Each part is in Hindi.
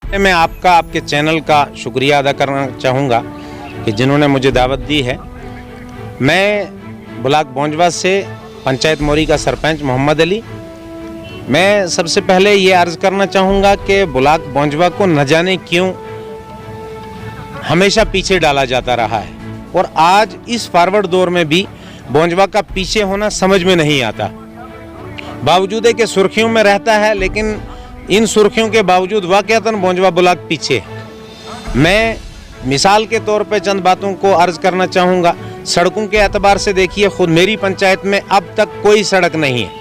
मैं आपके चैनल का शुक्रिया अदा करना चाहूँगा कि जिन्होंने मुझे दावत दी है। मैं ब्लॉक बोंजवा से पंचायत मोरी का सरपंच मोहम्मद अली। मैं सबसे पहले ये अर्ज़ करना चाहूँगा कि ब्लॉक बोंजवा को न जाने क्यों हमेशा पीछे डाला जाता रहा है और आज इस फॉरवर्ड दौर में भी बोंजवा का पीछे होना समझ में नहीं आता। बावजूद के सुर्खियों में रहता है, लेकिन इन सुर्खियों के बावजूद वाकईतन बोंजवा ब्लॉक पीछे। मैं मिसाल के तौर पे चंद बातों को अर्ज करना चाहूँगा। सड़कों के एतबार से देखिए, खुद मेरी पंचायत में अब तक कोई सड़क नहीं है,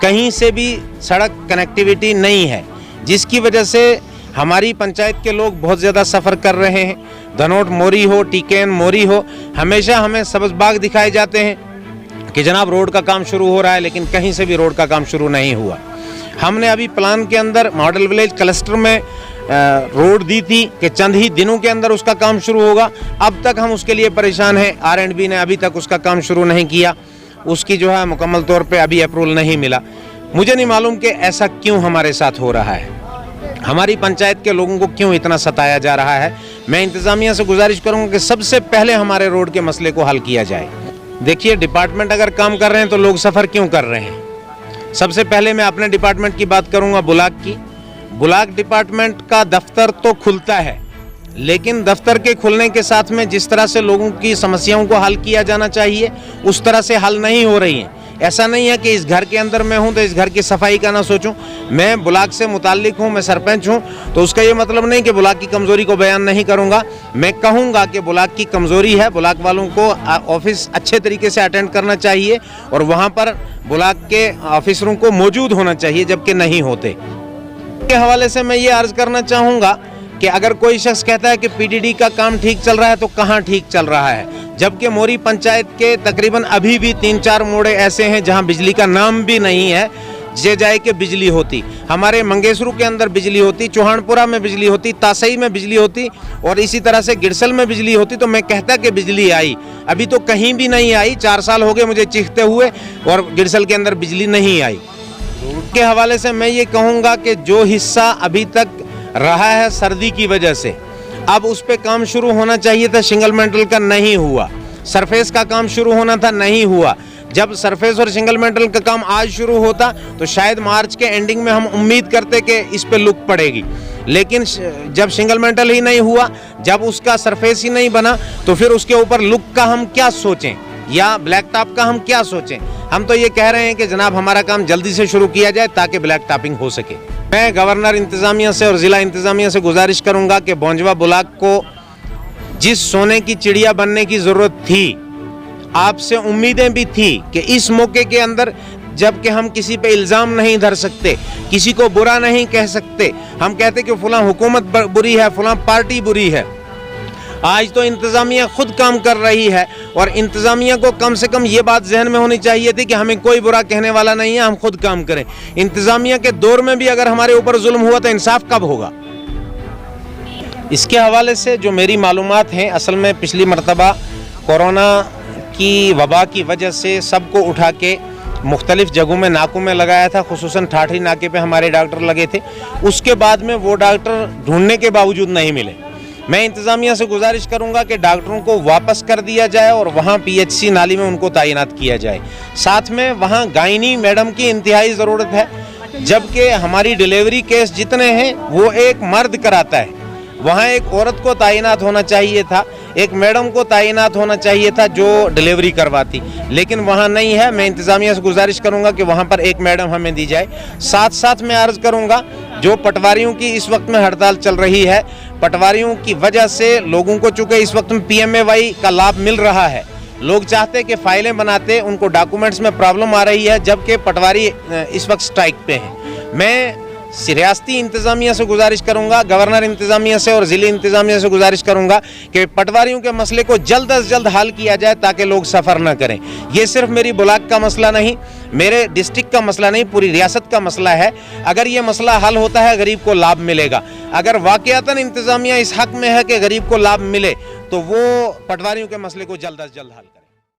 कहीं से भी सड़क कनेक्टिविटी नहीं है, जिसकी वजह से हमारी पंचायत के लोग बहुत ज़्यादा सफ़र कर रहे हैं। धनोट मोरी हो, टीकेन मोरी हो, हमेशा हमें सब्ज़बाग दिखाए जाते हैं कि जनाब रोड का काम शुरू हो रहा है, लेकिन कहीं से भी रोड का काम शुरू नहीं हुआ। हमने अभी प्लान के अंदर मॉडल विलेज क्लस्टर में रोड दी थी कि चंद ही दिनों के अंदर उसका काम शुरू होगा। अब तक हम उसके लिए परेशान हैं। R&B ने अभी तक उसका काम शुरू नहीं किया, उसकी जो है मुकम्मल तौर पे अभी अप्रूवल नहीं मिला। मुझे नहीं मालूम कि ऐसा क्यों हमारे साथ हो रहा है, हमारी पंचायत के लोगों को क्यों इतना सताया जा रहा है। मैं इंतज़ामिया से गुजारिश करूँगा कि सबसे पहले हमारे रोड के मसले को हल किया जाए। देखिए, डिपार्टमेंट अगर काम कर रहे हैं तो लोग सफ़र क्यों कर रहे हैं। सबसे पहले मैं अपने डिपार्टमेंट की बात करूंगा, ब्लॉक की। ब्लॉक डिपार्टमेंट का दफ्तर तो खुलता है, लेकिन दफ्तर के खुलने के साथ में जिस तरह से लोगों की समस्याओं को हल किया जाना चाहिए उस तरह से हल नहीं हो रही हैं। ऐसा नहीं है कि इस घर के अंदर मैं हूं तो इस घर की सफाई का ना सोचूं। मैं ब्लॉक से मुताल्लिक हूं, मैं सरपंच हूं, तो उसका ये मतलब नहीं कि ब्लॉक की कमज़ोरी को बयान नहीं करूंगा। मैं कहूंगा कि ब्लॉक की कमज़ोरी है, ब्लॉक वालों को ऑफिस अच्छे तरीके से अटेंड करना चाहिए और वहां पर ब्लॉक के ऑफिसरों को मौजूद होना चाहिए, जबकि नहीं होते। के हवाले से मैं ये अर्ज़ करना चाहूँगा कि अगर कोई शख्स कहता है कि PDD का काम ठीक चल रहा है, तो कहाँ ठीक चल रहा है, जबकि मोरी पंचायत के तकरीबन अभी भी 3-4 मोड़े ऐसे हैं जहाँ बिजली का नाम भी नहीं है। जे जाए कि बिजली होती, हमारे मंगेसरू के अंदर बिजली होती, चौहानपुरा में बिजली होती, तासई में बिजली होती और इसी तरह से गिरसल में बिजली होती, तो मैं कहता कि बिजली आई। अभी तो कहीं भी नहीं आई। 4 साल हो गए मुझे चीखते हुए और गिरसल के अंदर बिजली नहीं आई। के हवाले से मैं ये कहूँगा कि जो हिस्सा अभी तक रहा है सर्दी की वजह से, अब उस पे काम शुरू होना चाहिए था। सिंगल मेंटल का नहीं हुआ, सरफेस का काम शुरू होना था, नहीं हुआ। जब सरफेस और सिंगल मेंटल का काम आज शुरू होता तो शायद मार्च के एंडिंग में हम उम्मीद करते कि इस पे लुक पड़ेगी, लेकिन जब सिंगल मेंटल ही नहीं हुआ, जब उसका सरफेस ही नहीं बना, तो फिर उसके ऊपर लुक का हम क्या सोचें या ब्लैक टॉप का हम क्या सोचें। हम तो ये कह रहे हैं कि जनाब हमारा काम जल्दी से शुरू किया जाए ताकि ब्लैक टॉपिंग हो सके। मैं गवर्नर इंतज़ामिया से और ज़िला इंतज़ामिया से गुजारिश करूँगा कि बोंजवा ब्लॉक को जिस सोने की चिड़िया बनने की ज़रूरत थी, आपसे उम्मीदें भी थी कि इस मौके के अंदर, जबकि हम किसी पे इल्ज़ाम नहीं धर सकते, किसी को बुरा नहीं कह सकते, हम कहते कि फलां हुकूमत बुरी है, फलां पार्टी बुरी है। आज तो इंतज़ामिया खुद काम कर रही है और इंतज़ामिया को कम से कम ये बात जहन में होनी चाहिए थी कि हमें कोई बुरा कहने वाला नहीं है, हम खुद काम करें। इंतज़ामिया के दौर में भी अगर हमारे ऊपर जुल्म हुआ तो इंसाफ कब होगा। इसके हवाले से जो मेरी मालूमात हैं, असल में पिछली मरतबा कोरोना की वबा की वजह से सबको उठा के मुख्तलिफ जगहों में नाकों में लगाया था, खुसूसन ठाठरी नाके पे हमारे डॉक्टर लगे थे। उसके बाद में वो डॉक्टर ढूंढने के बावजूद नहीं मिले। मैं इंतज़ामिया से गुजारिश करूंगा कि डॉक्टरों को वापस कर दिया जाए और वहाँ PHC नाली में उनको तैनात किया जाए। साथ में वहाँ गायनी मैडम की इंतहाई ज़रूरत है, जबकि हमारी डिलीवरी केस जितने हैं वो एक मर्द कराता है। वहाँ एक औरत को तैनात होना चाहिए था, एक मैडम को तैनात होना चाहिए था जो डिलीवरी करवाती, लेकिन वहाँ नहीं है। मैं इंतज़ामिया से गुजारिश करूँगा कि वहाँ पर एक मैडम हमें दी जाए। साथ साथ मैं अर्ज़ करूँगा, जो पटवारियों की इस वक्त में हड़ताल चल रही है, पटवारियों की वजह से लोगों को चूँकि इस वक्त में PMAY का लाभ मिल रहा है, लोग चाहते कि फ़ाइलें बनाते, उनको डॉक्यूमेंट्स में प्रॉब्लम आ रही है, जबकि पटवारी इस वक्त स्ट्राइक पे हैं। मैं रियासती इंतज़ामिया से गुजारिश करूंगा, गवर्नर इंतज़ामिया से और ज़िले इंतज़ामिया से गुजारिश करूंगा कि पटवारियों के मसले को जल्द अज जल्द हल किया जाए ताकि लोग सफ़र न करें। ये सिर्फ मेरी ब्लॉक का मसला नहीं, मेरे डिस्ट्रिक्ट का मसला नहीं, पूरी रियासत का मसला है। अगर ये मसला हल होता है, गरीब को लाभ मिलेगा। अगर वाक़यातन इंतज़ामिया इस हक़ में है कि गरीब को लाभ मिले, तो वो पटवारियों के मसले को जल्द अज जल्द हल करें।